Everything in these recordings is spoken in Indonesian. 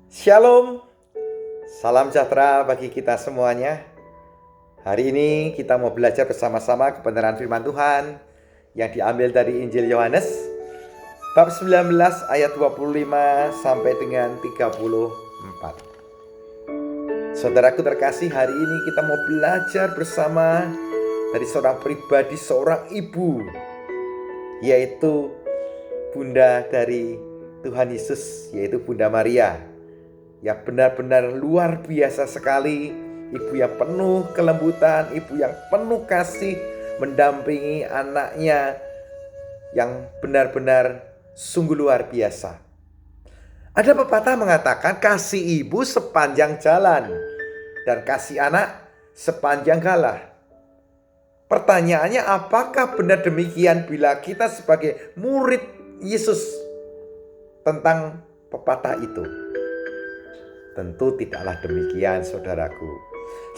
Shalom, salam sejahtera bagi kita semuanya. Hari ini kita mau belajar bersama-sama kebenaran firman Tuhan yang diambil dari Injil Yohanes bab 19 ayat 25 sampai dengan 34. Saudaraku terkasih, hari ini kita mau belajar bersama dari seorang pribadi, seorang ibu, yaitu bunda dari Tuhan Yesus, yaitu Bunda Maria, yang benar-benar luar biasa sekali. Ibu yang penuh kelembutan, ibu yang penuh kasih, mendampingi anaknya yang benar-benar sungguh luar biasa. Ada pepatah mengatakan kasih ibu sepanjang jalan dan kasih anak sepanjang galah. Pertanyaannya, apakah benar demikian bila kita sebagai murid Yesus tentang pepatah itu? Tentu tidaklah demikian, saudaraku.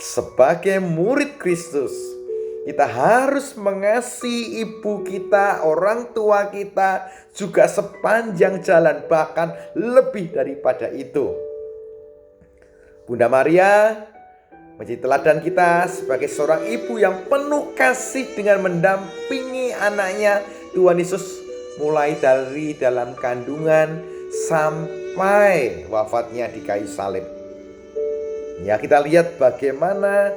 Sebagai murid Kristus, kita harus mengasihi ibu kita, orang tua kita, juga sepanjang jalan, bahkan lebih daripada itu. Bunda Maria menjadi teladan kita sebagai seorang ibu yang penuh kasih dengan mendampingi anaknya Tuhan Yesus mulai dari dalam kandungan sampai wafatnya di kayu salib. Ya, kita lihat bagaimana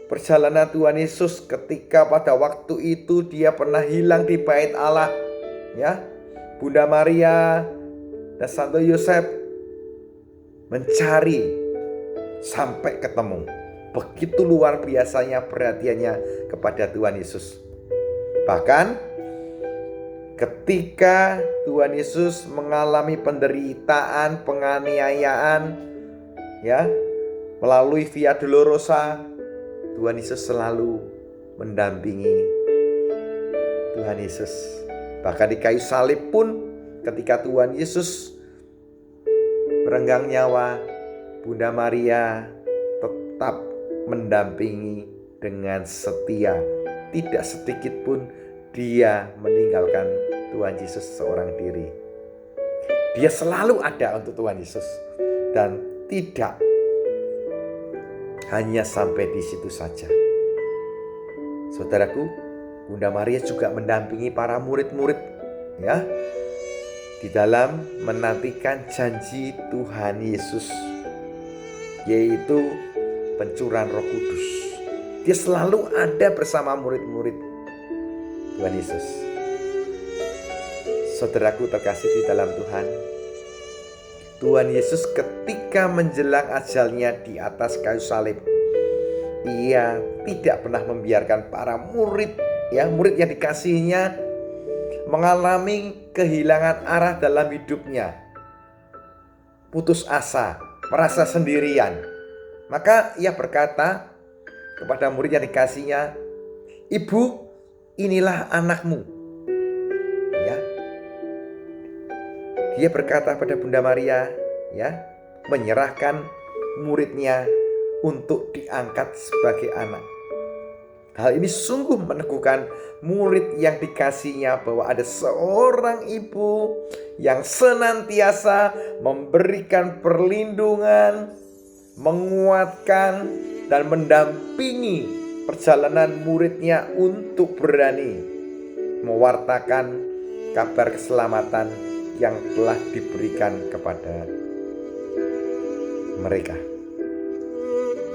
perjalanan Tuhan Yesus ketika pada waktu itu dia pernah hilang di bait Allah. Ya, Bunda Maria dan Santo Yosef mencari sampai ketemu. Begitu luar biasanya perhatiannya kepada Tuhan Yesus. Bahkan ketika Tuhan Yesus mengalami penderitaan, penganiayaan, ya, melalui Via Dolorosa, Tuhan Yesus selalu mendampingi Tuhan Yesus. Bahkan di kayu salib pun, ketika Tuhan Yesus merenggang nyawa, Bunda Maria tetap mendampingi dengan setia. Tidak sedikit pun dia meninggalkan Tuhan Yesus seorang diri. Dia selalu ada untuk Tuhan Yesus. Dan tidak hanya sampai di situ saja. Saudaraku, Bunda Maria juga mendampingi para murid-murid, ya, di dalam menantikan janji Tuhan Yesus, yaitu pencurahan Roh Kudus. Dia selalu ada bersama murid-murid Tuhan Yesus. Saudaraku terkasih di dalam Tuhan, Tuhan Yesus ketika menjelang ajalnya di atas kayu salib, ia tidak pernah membiarkan para murid, ya, murid yang dikasihinya mengalami kehilangan arah dalam hidupnya, putus asa, merasa sendirian. Maka ia berkata kepada murid yang dikasihinya, "Ibu, inilah anakmu." Ya. Dia berkata pada Bunda Maria, ya, menyerahkan muridnya untuk diangkat sebagai anak. Hal ini sungguh meneguhkan murid yang dikasihnya bahwa ada seorang ibu yang senantiasa memberikan perlindungan, menguatkan, dan mendampingi perjalanan muridnya untuk berani mewartakan kabar keselamatan yang telah diberikan kepada mereka.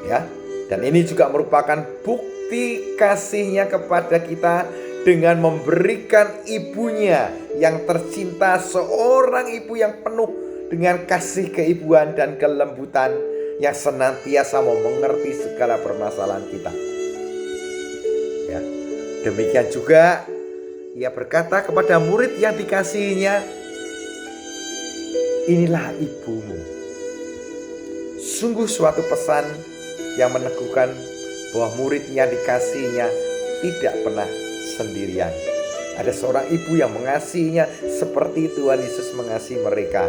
Ya, dan ini juga merupakan bukti kasihnya kepada kita dengan memberikan ibunya yang tercinta, seorang ibu yang penuh dengan kasih keibuan dan kelembutan, yang senantiasa mau mengerti segala permasalahan kita. Ya, demikian juga ia berkata kepada murid yang dikasihinya, "Inilah ibumu." Sungguh suatu pesan yang meneguhkan bahwa murid yang dikasihinya tidak pernah sendirian. Ada seorang ibu yang mengasihinya seperti Tuhan Yesus mengasihi mereka.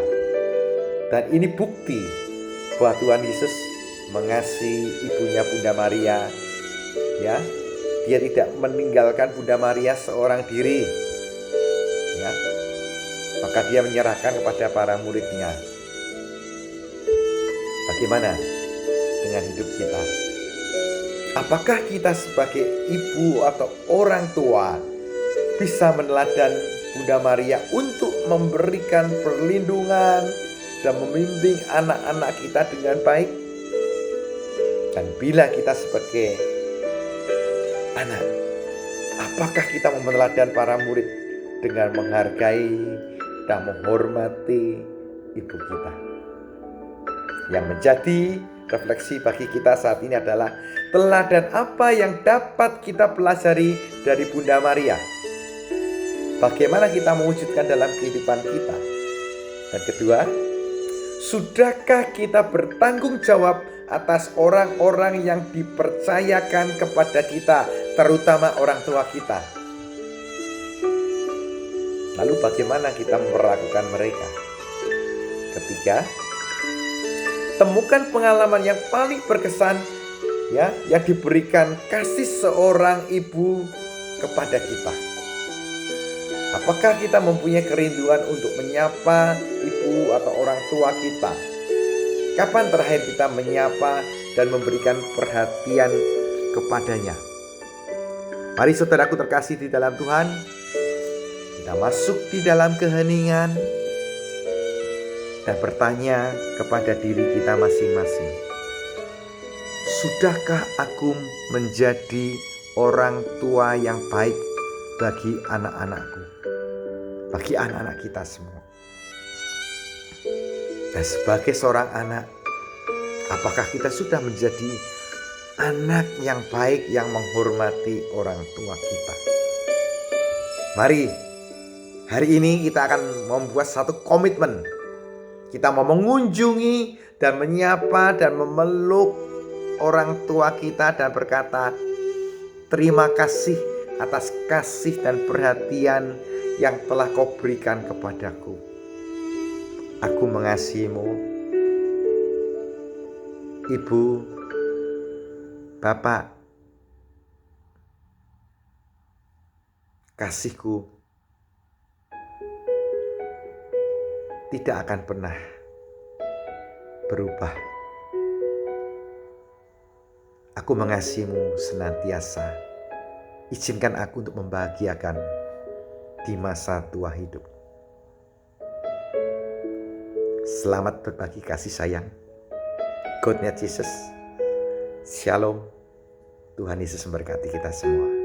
Dan ini bukti bahwa Tuhan Yesus mengasihi ibunya Bunda Maria. Ya, dia tidak meninggalkan Bunda Maria seorang diri. Ya, maka dia menyerahkan kepada para muridnya. Bagaimana dengan hidup kita? Apakah kita sebagai ibu atau orang tua bisa meneladani Bunda Maria untuk memberikan perlindungan dan membimbing anak-anak kita dengan baik? Dan bila kita sebagai anak, apakah kita meneladani para murid dengan menghargai dan menghormati ibu kita? Yang menjadi refleksi bagi kita saat ini adalah teladan apa yang dapat kita pelajari dari Bunda Maria. Bagaimana kita mewujudkan dalam kehidupan kita. Dan kedua, sudahkah kita bertanggung jawab atas orang-orang yang dipercayakan kepada kita, terutama orang tua kita? Lalu bagaimana kita memperlakukan mereka? Ketiga, temukan pengalaman yang paling berkesan ya, yang diberikan kasih seorang ibu kepada kita. Apakah kita mempunyai kerinduan untuk menyapa ibu atau orang tua kita? Kapan terakhir kita menyapa dan memberikan perhatian kepadanya? Mari saudaraku terkasih di dalam Tuhan, kita masuk di dalam keheningan dan bertanya kepada diri kita masing-masing. Sudahkah aku menjadi orang tua yang baik bagi anak-anakku, bagi anak-anak kita semua? Dan sebagai seorang anak, apakah kita sudah menjadi anak yang baik yang menghormati orang tua kita? Mari, hari ini kita akan membuat satu komitmen. Kita mau mengunjungi dan menyapa dan memeluk orang tua kita dan berkata, terima kasih atas kasih dan perhatian yang telah kau berikan kepadaku. Aku mengasihimu, Ibu, Bapak. Kasihku tidak akan pernah berubah. Aku mengasihimu senantiasa. Izinkan aku untuk membahagiakan di masa tua hidup. Selamat berbagi kasih sayang. God bless Jesus. Shalom. Tuhan Yesus memberkati kita semua.